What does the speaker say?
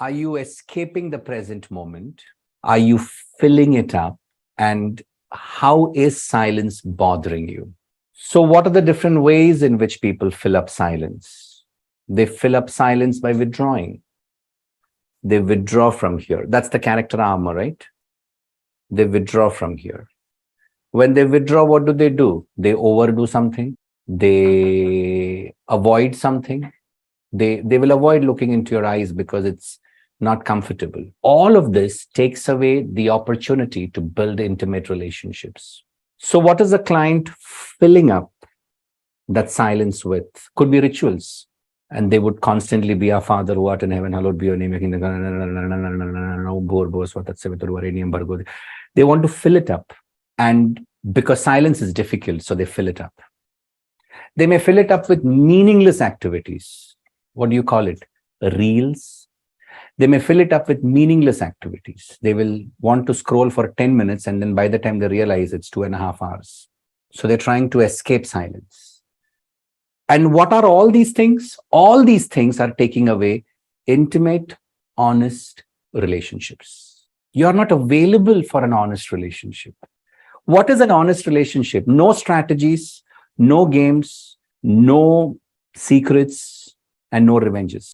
Are you escaping the present moment? Are you filling it up? And how is silence bothering you? So, what are the different ways in which people fill up silence? They fill up silence by withdrawing. They withdraw from here. That's the character armor, right? They withdraw from here. When they withdraw, what do? They overdo something. They avoid something. They will avoid looking into your eyes because it's not comfortable. All of this takes away the opportunity to build intimate relationships. So what is the client filling up that silence with? Could be rituals. And they would constantly be, our Father who art in heaven, hallowed be your name. They want to fill it up. And because silence is difficult, so they fill it up. They may fill it up with meaningless activities. What do you call it? Reels. They may fill it up with meaningless activities. They will want to scroll for 10 minutes, and then by the time they realize it's 2.5 hours. So they're trying to escape silence. And what are all these things? All these things are taking away intimate, honest relationships. You're not available for an honest relationship. What is an honest relationship? No strategies, no games, no secrets, and no revenges.